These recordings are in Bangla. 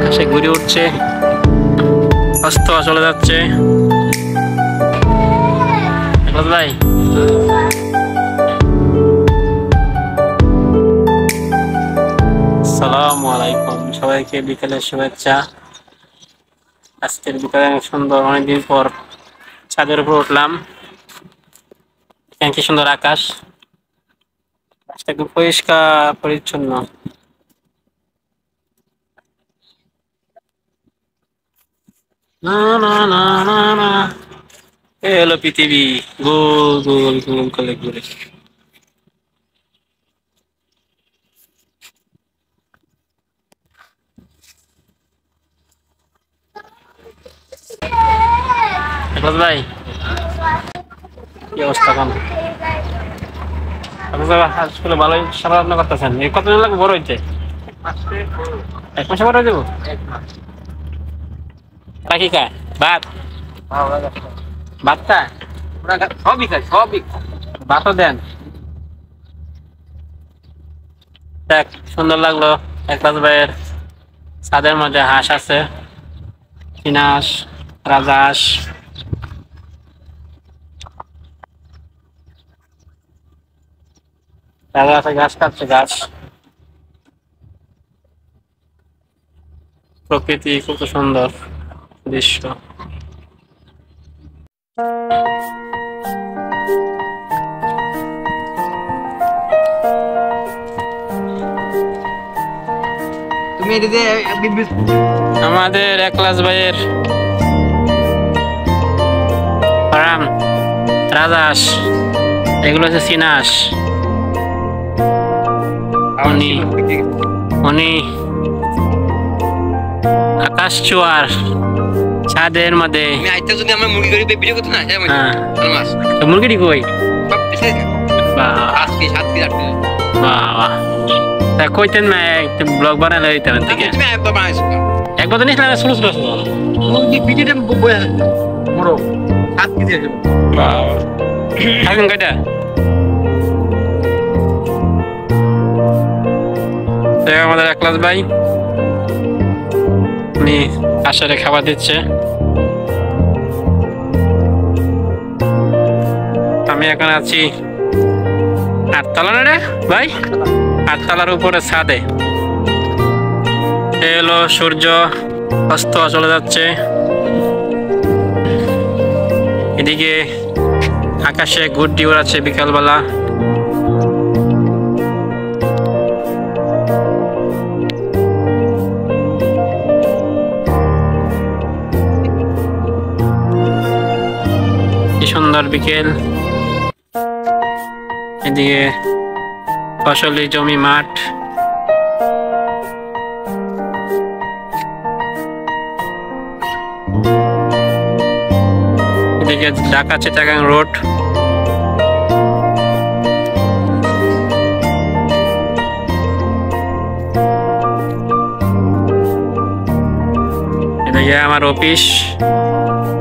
আকাশে ঘুরে উঠছে, অস্ত চলে যাচ্ছে। ভাই আসসালামু আলাইকুম, সবাইকে বিকেলের শুভেচ্ছা। আজকের বিকালে সুন্দর, অনেকদিন পর ছাদের উপর উঠলাম। কি সুন্দর আকাশ, একদম পরিষ্কার পরিচ্ছন্ন। না না না না না, এ হলো পৃথিবী, গোল গোল গোল করে ঘুরে। ভাই কি অবস্থা? স্কুলে ভালোই সারাদিন করতেছেন। এই কতদিন লাগবে বড় হইতে? 1 মাসে বড় হয়ে যাবো। কি খায়? ভাত? ভাতটা সবই খায়, সবই ভাতও দেন। দেখ সুন্দর লাগলো। একলাস ভাইয়ের ছাদের মধ্যে হাঁস আছে, চিনাস, রাজহাঁস। রাজহাঁসে ঘাস খাচ্ছে, ঘাস। প্রকৃতি কত সুন্দর দৃশ্য। আমাদের একলাস ভাইয়ের ফার্ম, রাজহাঁস, এগুলো হচ্ছে চিনাস। উনি আকাশ চুয়ার ছাদের মধ্যে মুরগিটি কই? কইতেন না একটু ব্লগ বানালে হইতেন থেকে। একবার তো নিয়েছিলাম ছোট ছোট থাকুন কয়টা। আমাদের একলাস ভাই উনি আশারে খাবার দিচ্ছে। আমি এখন আছি 8তলা না রে ভাই, 8তলার উপরে ছাদে। এলো সূর্য অস্ত চলে যাচ্ছে, এদিকে আকাশে গুড্ডি ওড়াচ্ছে বিকালবেলা। সুন্দর বিকেল, এদিকে ফসলি জমি, মাঠ। এদিকে ঢাকা চিটাগাং রোড। এদিকে আমার অফিস,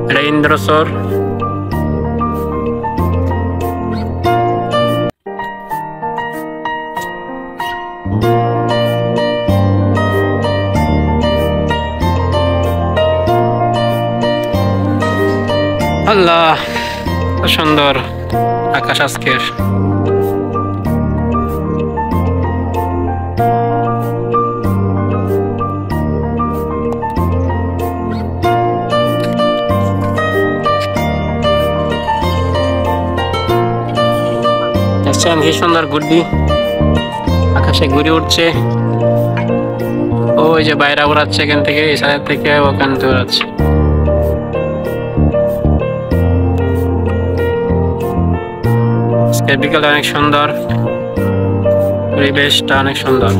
এটা ইন্দ্রসর। আল্লাহ সুন্দর আকাশ আজকের। কি সুন্দর গুড্ডি আকাশে ঘুরে উঠছে। ওই যে বাইরে উড়াচ্ছে, এখান থেকে, এই সাইড থেকে ওখান থেকে উড়াচ্ছে। বিকেলটা অনেক সুন্দর, পরিবেশটা অনেক সুন্দর।